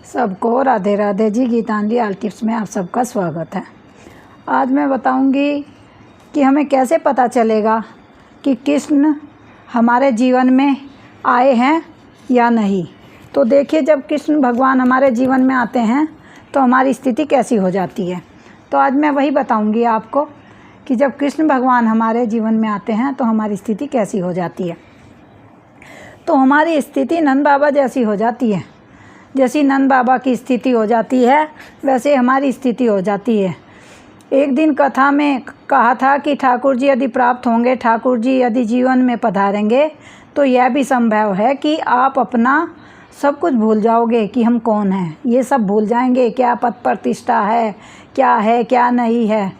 सबको Radhe Radhe ji. Geetanjali all tips में आप सबका स्वागत है। आज मैं बताऊंगी कि हमें कैसे पता चलेगा कि कृष्ण हमारे जीवन में आए हैं या नहीं। तो देखिए, जब कृष्ण भगवान हमारे जीवन में आते हैं तो हमारी स्थिति कैसी हो जाती है। तो आज मैं वही बताऊंगी आपको कि जब कृष्ण भगवान हमारे जीवन में आते हैं तो हमारी स्थिति कैसी हो जाती है। तो हमारी स्थिति नंद बाबा जैसी हो जाती है। जैसी नंद बाबा की स्थिति हो जाती है वैसे हमारी स्थिति हो जाती है। एक दिन कथा में कहा था कि ठाकुर जी यदि प्राप्त होंगे, ठाकुर जी यदि जीवन में पधारेंगे तो यह भी संभव है कि आप अपना सब कुछ भूल जाओगे कि हम कौन हैं। ये सब भूल जाएंगे, क्या पद प्रतिष्ठा है क्या नहीं है।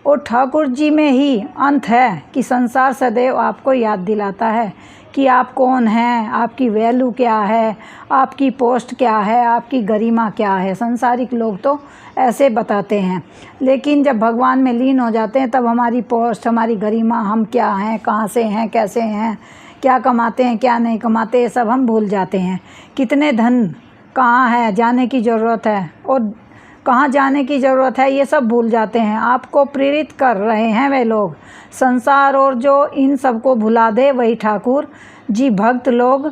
और ठाकुर जी में ही अंत है कि संसार सदैव आपको याद दिलाता है कि आप कौन हैं, आपकी वैल्यू क्या है, आपकी पोस्ट क्या है, आपकी गरिमा क्या है। संसारिक लोग तो ऐसे बताते हैं, लेकिन जब भगवान में लीन हो जाते हैं तब हमारी पोस्ट, हमारी गरिमा, हम क्या हैं, कहाँ से हैं, कैसे हैं, क्या कमाते हैं, क्या नहीं कमाते, ये सब हम भूल जाते हैं। कितने धन कहाँ है, जाने की ज़रूरत है, और कहाँ जाने की ज़रूरत है, ये सब भूल जाते हैं। आपको प्रेरित कर रहे हैं वे लोग संसार, और जो इन सबको भुला दे वही ठाकुर जी भक्त लोग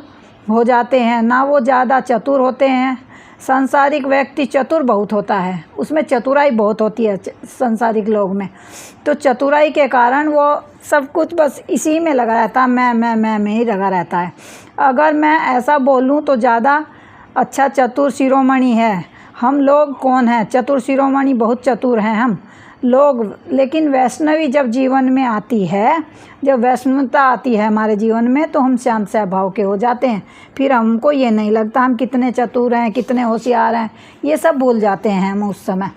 हो जाते हैं। ना वो ज़्यादा चतुर होते हैं। सांसारिक व्यक्ति चतुर बहुत होता है, उसमें चतुराई बहुत होती है सांसारिक लोग में। तो चतुराई के कारण वो सब कुछ बस इसी में लगा रहता है, मैं में ही लगा रहता है। अगर मैं ऐसा बोलूँ तो ज़्यादा अच्छा चतुर शिरोमणि है। हम लोग कौन हैं? चतुर शिरोमणि, बहुत चतुर हैं हम लोग। लेकिन वैष्णवी जब जीवन में आती है, जब वैष्णवता आती है हमारे जीवन में, तो हम शांत स्वभाव के हो जाते हैं। फिर हमको ये नहीं लगता हम कितने चतुर हैं, कितने होशियार हैं, ये सब भूल जाते हैं हम उस समय।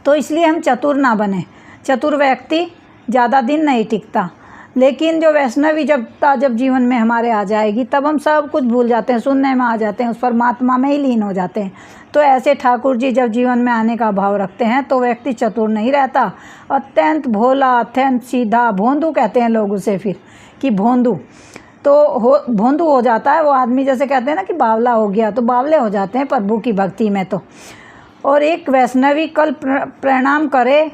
तो इसलिए हम चतुर ना बने। चतुर व्यक्ति ज़्यादा दिन नहीं टिकता। लेकिन जो वैष्णवी जब जीवन में हमारे आ जाएगी तब हम सब कुछ भूल जाते हैं, सुनने में आ जाते हैं, उस परमात्मा में ही लीन हो जाते हैं। तो ऐसे ठाकुर जी जब जीवन में आने का भाव रखते हैं तो व्यक्ति चतुर नहीं रहता, अत्यंत भोला, अत्यंत सीधा, भोंदू कहते हैं लोग उसे फिर कि भोंदू। तो भोंदू हो जाता है वो आदमी, जैसे कहते हैं ना कि बावला हो गया, तो बावले हो जाते हैं प्रभु की भक्ति में। तो और एक वैष्णवी कल प्रणाम करे,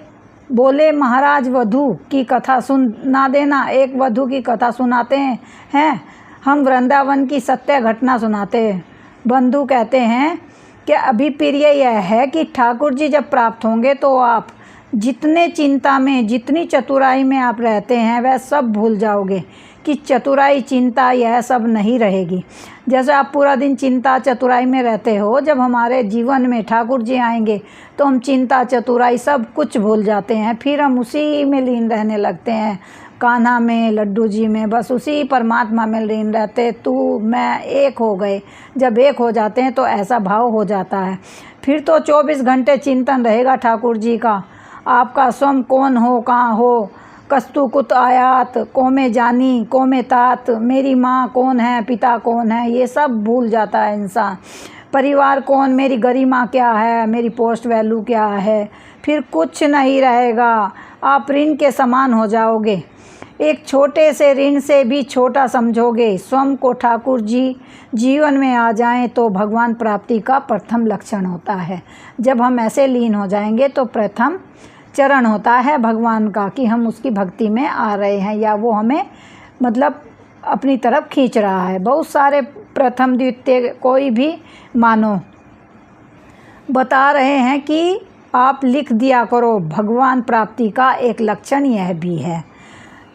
बोले महाराज वधू की कथा सुना देना। एक वधू की कथा सुनाते हैं हम, वृंदावन की सत्य घटना सुनाते हैं। बंधु कहते हैं कि अभिप्रिय यह है कि ठाकुर जी जब प्राप्त होंगे तो आप जितने चिंता में, जितनी चतुराई में आप रहते हैं वह सब भूल जाओगे। कि चतुराई, चिंता, यह सब नहीं रहेगी। जैसे आप पूरा दिन चिंता चतुराई में रहते हो, जब हमारे जीवन में ठाकुर जी आएंगे तो हम चिंता चतुराई सब कुछ भूल जाते हैं। फिर हम उसी में लीन रहने लगते हैं, कान्हा में, लड्डू जी में, बस उसी परमात्मा में लीन रहते। तू मैं एक हो गए। जब एक हो जाते हैं तो ऐसा भाव हो जाता है। फिर तो 24 घंटे चिंतन रहेगा ठाकुर जी का। आपका स्वयं कौन हो, कहाँ हो, कस्तु कुत आयात, कोमे जानी कोमे तात, मेरी माँ कौन है, पिता कौन है, ये सब भूल जाता है इंसान। परिवार कौन, मेरी गरिमा क्या है, मेरी पोस्ट वैल्यू क्या है, फिर कुछ नहीं रहेगा। आप ऋण के समान हो जाओगे। एक छोटे से ऋण से भी छोटा समझोगे। स्वयं को ठाकुर जी जीवन में आ जाएं तो भगवान प्राप्ति का प्रथम लक्षण होता है। जब हम ऐसे लीन हो जाएंगे तो प्रथम चरण होता है भगवान का कि हम उसकी भक्ति में आ रहे हैं, या वो हमें मतलब अपनी तरफ खींच रहा है। बहुत सारे प्रथम द्वितीय कोई भी मानो बता रहे हैं कि आप लिख दिया करो। भगवान प्राप्ति का एक लक्षण यह भी है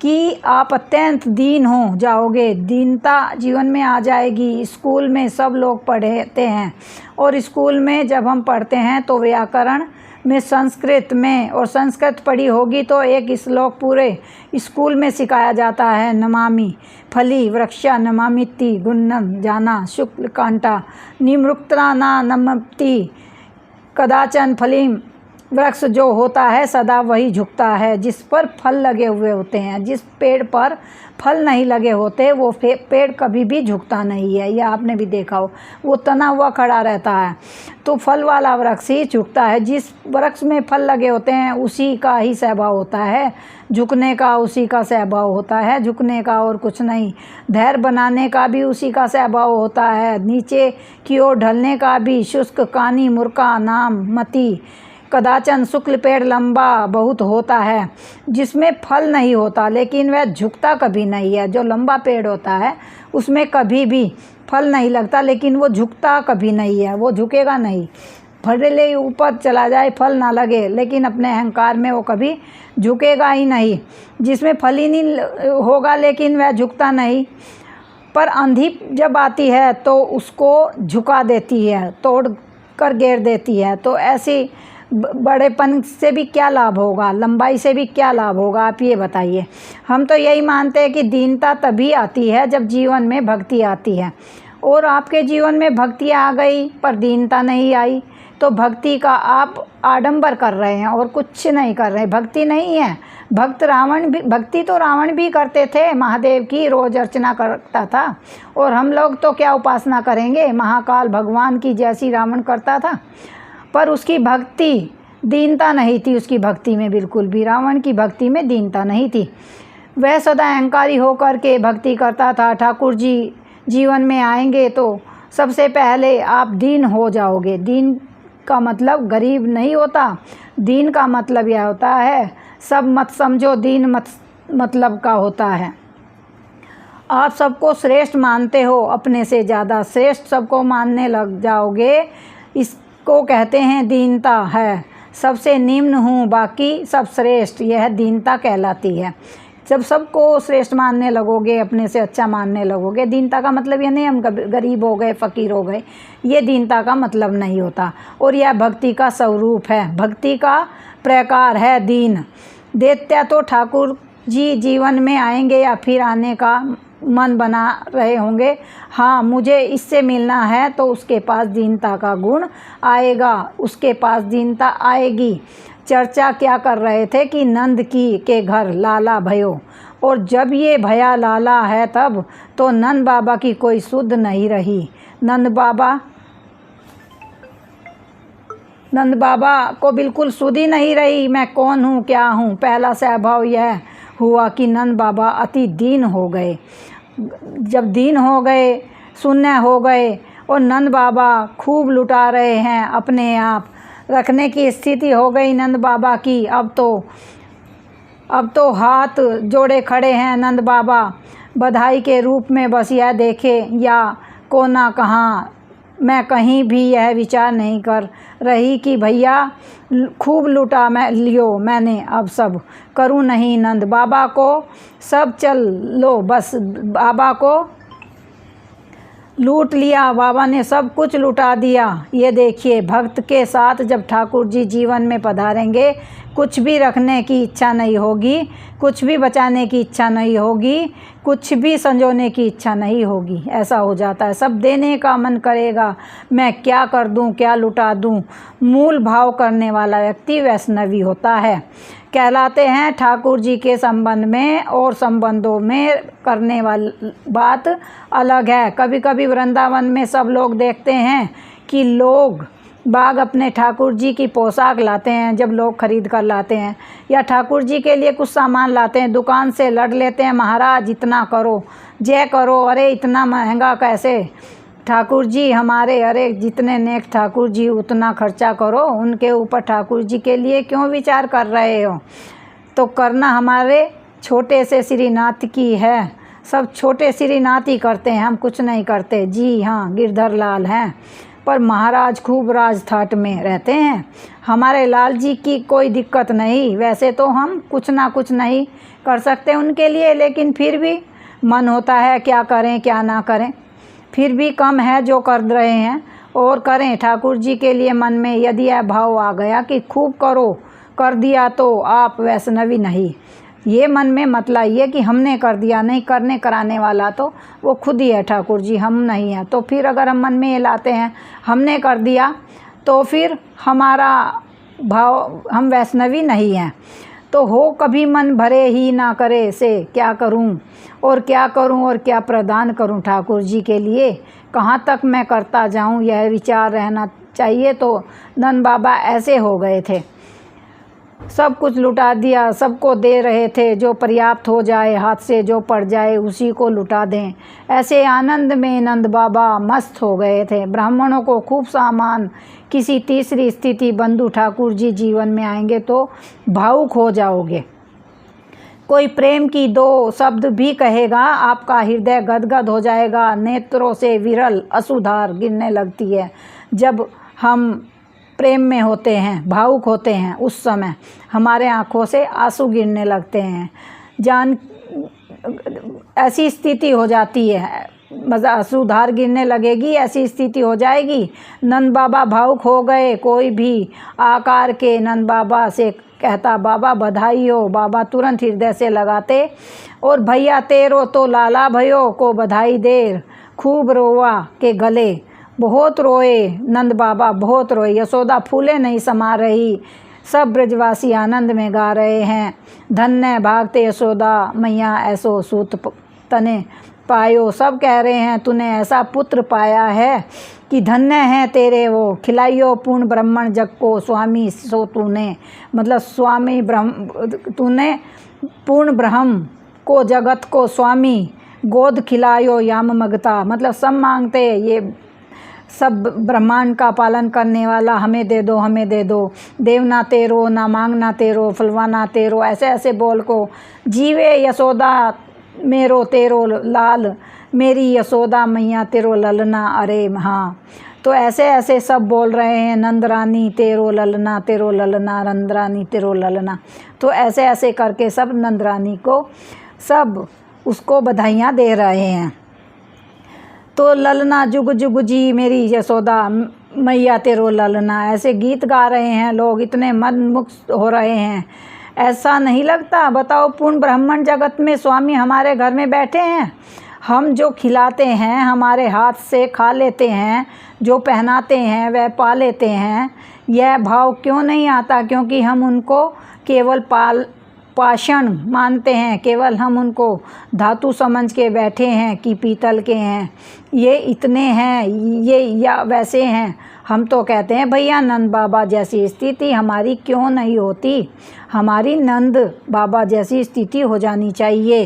कि आप अत्यंत दीन हो जाओगे, दीनता जीवन में आ जाएगी। स्कूल में सब लोग पढ़ते हैं, और स्कूल में जब हम पढ़ते हैं तो व्याकरण में संस्कृत में, और संस्कृत पढ़ी होगी तो एक श्लोक पूरे स्कूल में सिखाया जाता है। नमामि फली वृक्षा नमामिति गुन्नम जाना शुक्ल कांटा निमृक्तना ना नमति कदाचन फलिम वृक्ष जो होता है सदा वही झुकता है जिस पर फल लगे हुए होते हैं। जिस पेड़ पर फल नहीं लगे होते वो पेड़ कभी भी झुकता नहीं है। यह आपने भी देखा हो, वो तना हुआ खड़ा रहता है। तो फल वाला वृक्ष ही झुकता है। जिस वृक्ष में फल लगे होते हैं उसी का ही स्वभाव होता है झुकने का, उसी का स्वभाव होता है झुकने का, और कुछ नहीं। धैर्य बनाने का भी उसी का स्वभाव होता है, नीचे की ओर ढलने का भी। शुष्क कानी मूर्खा नाम मति, कदाचन शुक्ल पेड़ लंबा बहुत होता है जिसमें फल नहीं होता, लेकिन वह झुकता कभी नहीं है। जो लंबा पेड़ होता है उसमें कभी भी फल नहीं लगता, लेकिन वो झुकता कभी नहीं है, वो झुकेगा नहीं। भले ऊपर चला जाए फल ना लगे, लेकिन अपने अहंकार में वो कभी झुकेगा ही नहीं। जिसमें फल ही नहीं होगा लेकिन वह झुकता नहीं। पर आंधी जब आती है तो उसको झुका देती है, तोड़ कर गिर देती है। तो ऐसी बड़ेपन से भी क्या लाभ होगा, लंबाई से भी क्या लाभ होगा, आप ये बताइए। हम तो यही मानते हैं कि दीनता तभी आती है जब जीवन में भक्ति आती है। और आपके जीवन में भक्ति आ गई पर दीनता नहीं आई, तो भक्ति का आप आडंबर कर रहे हैं और कुछ नहीं कर रहे। भक्ति नहीं है। भक्ति तो रावण भी करते थे, महादेव की रोज़ अर्चना करता था। और हम लोग तो क्या उपासना करेंगे, महाकाल भगवान की जैसी रावण करता था। पर उसकी भक्ति दीनता नहीं थी, उसकी भक्ति में बिल्कुल भी, रावण की भक्ति में दीनता नहीं थी। वह सदा अहंकारी होकर के भक्ति करता था। ठाकुर जी जीवन में आएंगे तो सबसे पहले आप दीन हो जाओगे। दीन का मतलब गरीब नहीं होता, दीन का मतलब यह होता है सब मत समझो, दीन मतलब का होता है आप सबको श्रेष्ठ मानते हो, अपने से ज़्यादा श्रेष्ठ सबको मानने लग जाओगे। इसको कहते हैं दीनता है। सबसे निम्न हूँ बाकी सब श्रेष्ठ, यह दीनता कहलाती है। जब सबको श्रेष्ठ मानने लगोगे, अपने से अच्छा मानने लगोगे, दीनता का मतलब यह नहीं हम गरीब हो गए, फ़कीर हो गए, ये दीनता का मतलब नहीं होता। और यह भक्ति का स्वरूप है, भक्ति का प्रकार है दीन। दैत्य तो ठाकुर जी जीवन में आएंगे या फिर आने का मन बना रहे होंगे, हाँ मुझे इससे मिलना है, तो उसके पास दीनता का गुण आएगा, उसके पास दीनता आएगी। चर्चा क्या कर रहे थे कि नंद की के घर लाला भयो, और जब ये भया लाला है तब तो नंद बाबा की कोई सुध नहीं रही। नंद बाबा को बिल्कुल सुध ही नहीं रही, मैं कौन हूँ क्या हूँ। पहला स्वभाव यह हुआ कि नंद बाबा अति दीन हो गए। जब दीन हो गए, शून्य हो गए, और नंद बाबा खूब लुटा रहे हैं, अपने आप रखने की स्थिति हो गई नंद बाबा की। अब तो हाथ जोड़े खड़े हैं नंद बाबा, बधाई के रूप में। बस यह देखे या को ना कहाँ, मैं कहीं भी यह विचार नहीं कर रही कि भैया खूब लूटा लियो मैंने, अब सब करूँ नहीं। नंद बाबा को सब चल लो, बस बाबा को लूट लिया, बाबा ने सब कुछ लुटा दिया। ये देखिए, भक्त के साथ जब ठाकुर जी जीवन में पधारेंगे, कुछ भी रखने की इच्छा नहीं होगी, कुछ भी बचाने की इच्छा नहीं होगी, कुछ भी संजोने की इच्छा नहीं होगी। ऐसा हो जाता है, सब देने का मन करेगा, मैं क्या कर दूं, क्या लुटा दूं। मूल भाव करने वाला व्यक्ति वैष्णवी होता है, कहलाते हैं। ठाकुर जी के संबंध में और संबंधों में करने वाली बात अलग है। कभी कभी वृंदावन में सब लोग देखते हैं कि लोग बाग अपने ठाकुर जी की पोशाक लाते हैं, जब लोग खरीद कर लाते हैं, या ठाकुर जी के लिए कुछ सामान लाते हैं, दुकान से लड़ लेते हैं, महाराज इतना करो, जय करो, अरे इतना महंगा कैसे ठाकुर जी हमारे, अरे जितने नेक ठाकुर जी उतना खर्चा करो, उनके ऊपर ठाकुर जी के लिए क्यों विचार कर रहे हो। तो करना हमारे छोटे से श्रीनाथ की है, सब छोटे श्रीनाथ ही करते हैं, हम कुछ नहीं करते। जी हाँ, गिरधर लाल हैं, पर महाराज खूब राजठाट में रहते हैं। हमारे लाल जी की कोई दिक्कत नहीं, वैसे तो हम कुछ ना कुछ नहीं कर सकते उनके लिए, लेकिन फिर भी मन होता है क्या करें क्या ना करें, फिर भी कम है जो कर रहे हैं और करें ठाकुर जी के लिए। मन में यदि यह भाव आ गया कि खूब करो, कर दिया तो आप वैष्णवी नहीं, ये मन में मत लाइए कि हमने कर दिया, नहीं, करने कराने वाला तो वो खुद ही है ठाकुर जी, हम नहीं हैं। तो फिर अगर हम मन में ये लाते हैं हमने कर दिया, तो फिर हमारा भाव, हम वैष्णवी नहीं हैं। तो हो कभी मन भरे ही ना करे से क्या करूं और क्या करूं और क्या प्रदान करूं ठाकुर जी के लिए, कहाँ तक मैं करता जाऊं, यह विचार रहना चाहिए। तो नंद बाबा ऐसे हो गए थे, सब कुछ लुटा दिया, सबको दे रहे थे, जो पर्याप्त हो जाए, हाथ से जो पड़ जाए उसी को लुटा दें। ऐसे आनंद में नंद बाबा मस्त हो गए थे। ब्राह्मणों को खूब सामान, किसी तीसरी स्थिति बंधु ठाकुर जी जीवन में आएंगे तो भावुक हो जाओगे। कोई प्रेम की दो शब्द भी कहेगा, आपका हृदय गदगद हो जाएगा, नेत्रों से विरल अश्रुधार गिरने लगती है। जब हम प्रेम में होते हैं, भावुक होते हैं, उस समय हमारे आँखों से आंसू गिरने लगते हैं, ऐसी स्थिति हो जाती है, मज़ा आंसू-धार गिरने लगेगी, ऐसी स्थिति हो जाएगी। नंद बाबा भावुक हो गए। कोई भी आकार के नंद बाबा से कहता बाबा बधाई हो, बाबा तुरंत हृदय से लगाते और भैया तेरो तो लाला भयो को बधाई देर, खूब रोवा के गले, बहुत रोए नंद बाबा, बहुत रोए। यशोदा फूले नहीं समा रही, सब ब्रजवासी आनंद में गा रहे हैं, धन्य भागते यशोदा मैया ऐसो सूत तने पायो। सब कह रहे हैं तूने ऐसा पुत्र पाया है कि धन्य है तेरे वो, खिलाइयो पूर्ण ब्राह्मण जग को स्वामी सो तूने, मतलब स्वामी ब्रह्म, तूने पूर्ण ब्रह्म को जगत को स्वामी, गोद खिलायो याम मगता, मतलब सब मांगते ये सब ब्रह्मांड का पालन करने वाला, हमें दे दो, हमें दे दो, देवना तेरो ना मांगना तेरो, फलवाना तेरो, ऐसे ऐसे बोल को जीवे यशोदा मेरो तेरो लाल, मेरी यशोदा मैया तेरो ललना, अरे हाँ। तो ऐसे ऐसे सब बोल रहे हैं, नंद रानी तेरो ललना, तेरो ललना, नंद रानी तेरो ललना। तो ऐसे ऐसे करके सब नंद रानी को, सब उसको बधाइयाँ दे रहे हैं। तो ललना जुग जुग जी मेरी यशोदा मैया तेरो ललना, ऐसे गीत गा रहे हैं लोग, इतने मनमुग्ध हो रहे हैं। ऐसा नहीं लगता? बताओ, पूर्ण ब्राह्मण जगत में स्वामी हमारे घर में बैठे हैं, हम जो खिलाते हैं हमारे हाथ से खा लेते हैं, जो पहनाते हैं वह पा लेते हैं। यह भाव क्यों नहीं आता? क्योंकि हम उनको केवल पाषाण मानते हैं, केवल हम उनको धातु समझ के बैठे हैं कि पीतल के हैं, ये इतने हैं, ये या वैसे हैं। हम तो कहते हैं भैया नंद बाबा जैसी स्थिति हमारी क्यों नहीं होती, हमारी नंद बाबा जैसी स्थिति हो जानी चाहिए।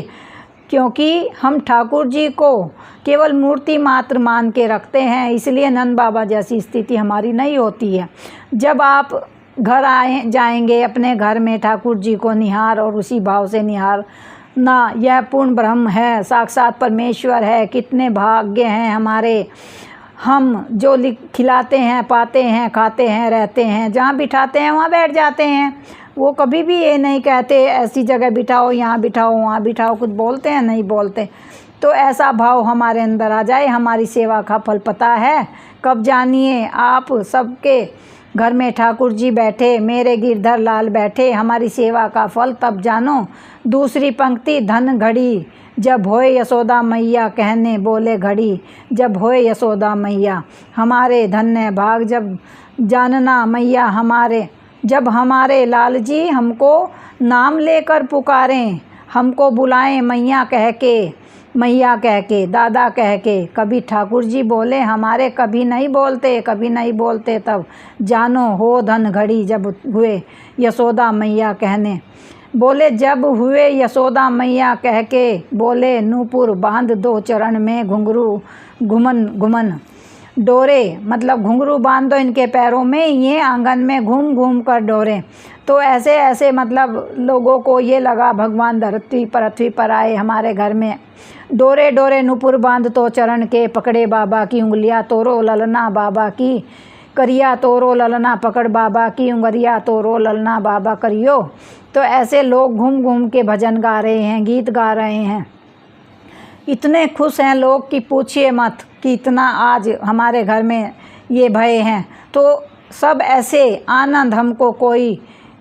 क्योंकि हम ठाकुर जी को केवल मूर्ति मात्र मान के रखते हैं, इसलिए नंद बाबा जैसी स्थिति हमारी नहीं होती है। जब आप घर जाएंगे अपने घर में ठाकुर जी को निहार और उसी भाव से निहार ना, यह पूर्ण ब्रह्म है, साक्षात परमेश्वर है, कितने भाग्य हैं हमारे, हम जो खिलाते हैं, पाते हैं, खाते हैं, रहते हैं, जहाँ बिठाते हैं वहाँ बैठ जाते हैं। वो कभी भी ये नहीं कहते ऐसी जगह बिठाओ, यहाँ बिठाओ, वहाँ बिठाओ, कुछ बोलते हैं? नहीं बोलते। तो ऐसा भाव हमारे अंदर आ जाए, हमारी सेवा का फल पता है कब? जानिए, आप सबके घर में ठाकुर जी बैठे, मेरे गिरधर लाल बैठे, हमारी सेवा का फल तब जानो। दूसरी पंक्ति, धन घड़ी जब होए यशोदा मैया, कहने बोले घड़ी जब होए यशोदा मैया, हमारे धन्य भाग जब जानना मैया हमारे, जब हमारे लाल जी हमको नाम लेकर पुकारें, हमको बुलाएं मैया कह के, मैया कह के, दादा कह के। कभी ठाकुर जी बोले हमारे, कभी नहीं बोलते, कभी नहीं बोलते, तब जानो हो धन घड़ी जब हुए यशोदा मैया कहने बोले, जब हुए यशोदा मैया कह के बोले, नूपुर बांध दो चरण में घुंघरू घुमन घुमन डोरे, मतलब घुंघरू बांध दो इनके पैरों में, ये आंगन में घूम घूम कर डोरे। तो ऐसे ऐसे मतलब लोगों को ये लगा भगवान धरती पृथ्वी पर आए हमारे घर में। डोरे डोरे नुपुर बांध तो चरण के, पकड़े बाबा की उंगलियां तोरो ललना बाबा की करिया, तोरो ललना पकड़ बाबा की उंगलियां तोरो ललना बाबा करियो। तो ऐसे लोग घूम घूम के भजन गा रहे हैं, गीत गा रहे हैं, इतने खुश हैं लोग कि पूछिए मत, कि इतना आज हमारे घर में ये भय हैं। तो सब ऐसे आनंद हमको कोई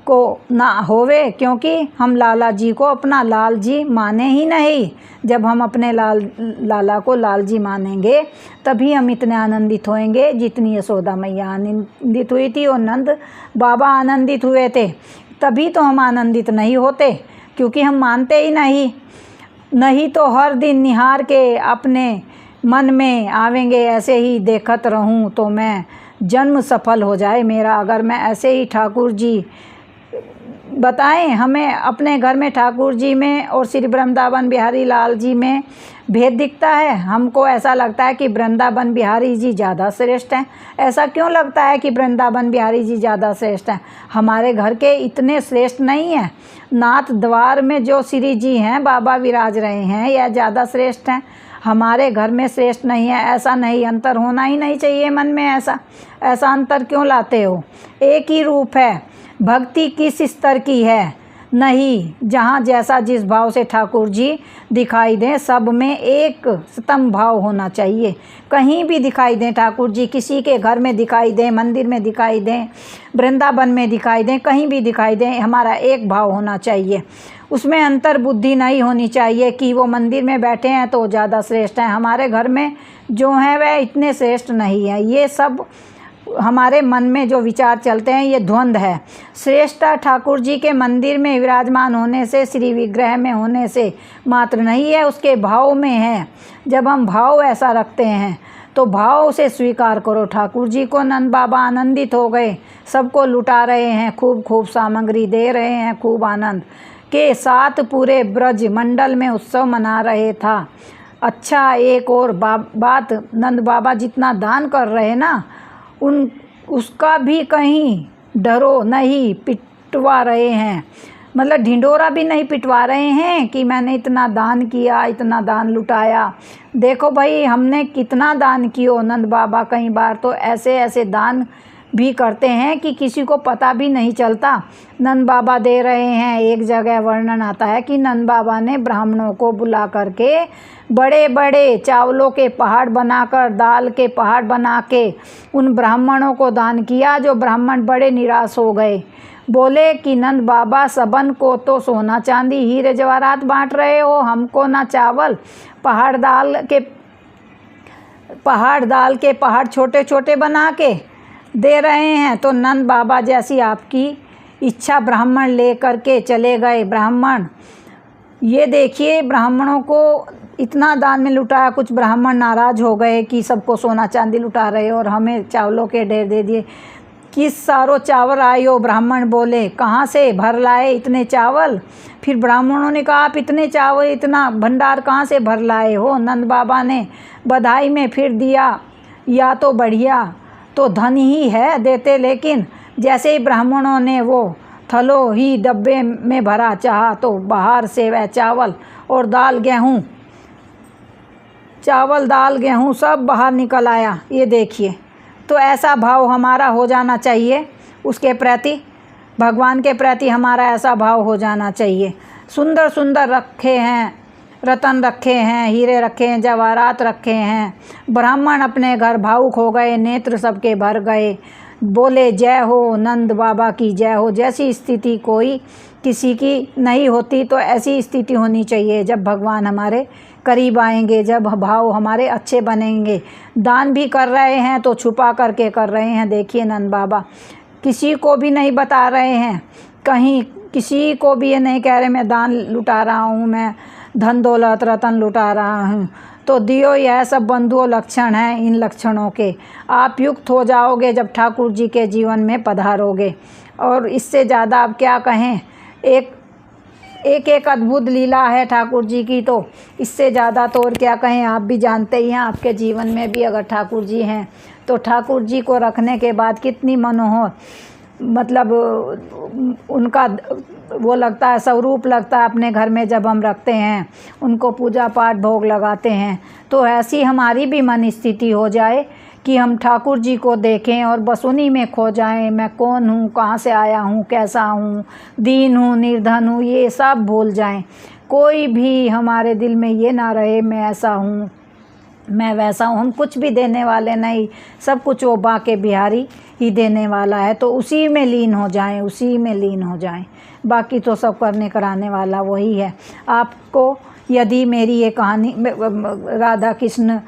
को ना होवे, क्योंकि हम लाला जी को अपना लाल जी माने ही नहीं। जब हम अपने लाला को लाल जी मानेंगे तभी हम इतने आनंदित होएंगे जितनी यशोदा मैया आनंदित हुई थी और नंद बाबा आनंदित हुए थे। तभी तो हम आनंदित नहीं होते, क्योंकि हम मानते ही नहीं तो हर दिन निहार के अपने मन में आवेंगे, ऐसे ही देखत रहूं तो मैं जन्म सफल हो जाए मेरा। अगर मैं ऐसे ही ठाकुर जी बताएं, हमें अपने घर में ठाकुर जी में और श्री वृंदावन बिहारी लाल जी में भेद दिखता है। हमको ऐसा लगता है कि वृंदावन बिहारी जी ज़्यादा श्रेष्ठ हैं। ऐसा क्यों लगता है कि वृंदावन बिहारी जी ज़्यादा श्रेष्ठ हैं? हमारे घर के इतने श्रेष्ठ नहीं हैं। नाथ द्वार में जो श्री जी हैं, बाबा विराज रहे हैं, यह ज़्यादा श्रेष्ठ हैं। हमारे घर में श्रेष्ठ नहीं है, ऐसा नहीं। अंतर होना ही नहीं चाहिए मन में। ऐसा अंतर क्यों लाते हो? एक ही रूप है। भक्ति किस स्तर की है? नहीं, जहाँ जैसा जिस भाव से ठाकुर जी दिखाई दें, सब में एक स्तंभ भाव होना चाहिए। कहीं भी दिखाई दें ठाकुर जी, किसी के घर में दिखाई दें, मंदिर में दिखाई दें, वृंदावन में दिखाई दें, कहीं भी दिखाई दें, हमारा एक भाव होना चाहिए। उसमें अंतर बुद्धि नहीं होनी चाहिए कि वो मंदिर में बैठे हैं तो ज़्यादा श्रेष्ठ हैं, हमारे घर में जो हैं वह इतने श्रेष्ठ नहीं हैं। ये सब हमारे मन में जो विचार चलते हैं, ये द्वंद्व है। श्रेष्ठता ठाकुर जी के मंदिर में विराजमान होने से, श्री विग्रह में होने से मात्र नहीं है, उसके भाव में है। जब हम भाव ऐसा रखते हैं तो भाव से स्वीकार करो। ठाकुर जी को नंद बाबा आनंदित हो गए, सबको लुटा रहे हैं, खूब सामग्री दे रहे हैं, खूब आनंद के साथ पूरे ब्रज मंडल में उत्सव मना रहे था। अच्छा, एक और बात, नंद बाबा जितना दान कर रहे हैं ना, उसका भी कहीं डरो नहीं पिटवा रहे हैं। मतलब ढिंडोरा भी नहीं पिटवा रहे हैं कि मैंने इतना दान किया, इतना दान लुटाया। देखो भाई, हमने कितना दान किया। नंद बाबा कई बार तो ऐसे दान भी करते हैं कि किसी को पता भी नहीं चलता। नंद बाबा दे रहे हैं। एक जगह वर्णन आता है कि नंद बाबा ने ब्राह्मणों को बुला करके बड़े बड़े चावलों के पहाड़ बनाकर, दाल के पहाड़ बना के उन ब्राह्मणों को दान किया। जो ब्राह्मण बड़े निराश हो गए, बोले कि नंद बाबा, सबन को तो सोना चांदी हीरे जवाहरात बांट रहे हो, हमको ना चावल। पहाड़ दाल के पहाड़ छोटे छोटे बना के दे रहे हैं। तो नंद बाबा, जैसी आपकी इच्छा, ब्राह्मण ले करके चले गए। ब्राह्मण, ये देखिए, ब्राह्मणों को इतना दान में लुटाया। कुछ ब्राह्मण नाराज़ हो गए कि सबको सोना चांदी लुटा रहे हो और हमें चावलों के ढेर दे दिए। किस सारो चावल आए हो? ब्राह्मण बोले, कहाँ से भर लाए इतने चावल? फिर ब्राह्मणों ने कहा, आप इतने चावल, इतना भंडार कहाँ से भर लाए हो? नंद बाबा ने बधाई में फिर दिया, या तो बढ़िया तो धन ही है देते, लेकिन जैसे ही ब्राह्मणों ने वो थलो ही डब्बे में भरा, चाहा तो बाहर से वह चावल दाल गेहूँ सब बाहर निकल आया। ये देखिए, तो ऐसा भाव हमारा हो जाना चाहिए उसके प्रति, भगवान के प्रति हमारा ऐसा भाव हो जाना चाहिए। सुंदर सुंदर रखे हैं, रतन रखे हैं, हीरे रखे हैं, जवाहरात रखे हैं। ब्राह्मण अपने घर भावुक हो गए, नेत्र सबके भर गए, बोले जय हो नंद बाबा की जय हो। जैसी स्थिति कोई किसी की नहीं होती, तो ऐसी स्थिति होनी चाहिए जब भगवान हमारे करीब आएंगे, जब भाव हमारे अच्छे बनेंगे। दान भी कर रहे हैं तो छुपा करके कर रहे हैं। देखिए नंद बाबा किसी को भी नहीं बता रहे हैं, कहीं किसी को भी ये नहीं कह रहे मैं दान लुटा रहा हूँ, मैं धन दौलत रतन लुटा रहा हूँ। तो दियो, यह सब बंधुओं लक्षण हैं। इन लक्षणों के आप युक्त हो जाओगे जब ठाकुर जी के जीवन में पधारोगे। और इससे ज़्यादा आप क्या कहें, एक अद्भुत लीला है ठाकुर जी की, तो इससे ज़्यादा तो और क्या कहें। आप भी जानते ही हैं, आपके जीवन में भी अगर ठाकुर जी हैं तो ठाकुर जी को रखने के बाद कितनी मनोहर, मतलब उनका वो लगता है, स्वरूप लगता है अपने घर में जब हम रखते हैं, उनको पूजा पाठ भोग लगाते हैं। तो ऐसी हमारी भी मन स्थिति हो जाए कि हम ठाकुर जी को देखें और बस उन्हीं में खो जाएं। मैं कौन हूँ, कहाँ से आया हूँ, कैसा हूँ, दीन हूँ, निर्धन हूँ, ये सब भूल जाएं। कोई भी हमारे दिल में ये ना रहे मैं ऐसा हूँ, मैं वैसा हूँ, हम कुछ भी देने वाले नहीं, सब कुछ वो बांके बिहारी ही देने वाला है। तो उसी में लीन हो जाएं, उसी में लीन हो जाएं। बाकी तो सब करने कराने वाला वही है। आपको यदि मेरी ये कहानी राधा कृष्ण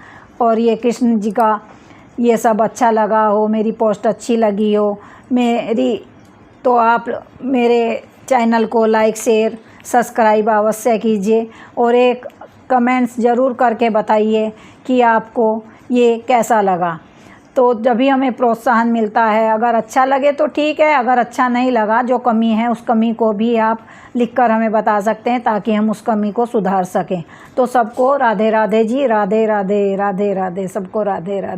और ये कृष्ण जी का ये सब अच्छा लगा हो, मेरी पोस्ट अच्छी लगी हो मेरी, तो आप मेरे चैनल को लाइक शेयर सब्सक्राइब अवश्य कीजिए और एक कमेंट्स ज़रूर करके बताइए कि आपको ये कैसा लगा। तो जब भी हमें प्रोत्साहन मिलता है, अगर अच्छा लगे तो ठीक है, अगर अच्छा नहीं लगा, जो कमी है उस कमी को भी आप लिखकर हमें बता सकते हैं ताकि हम उस कमी को सुधार सकें। तो सबको राधे राधे जी, राधे राधे, राधे राधे, सबको राधे राधे।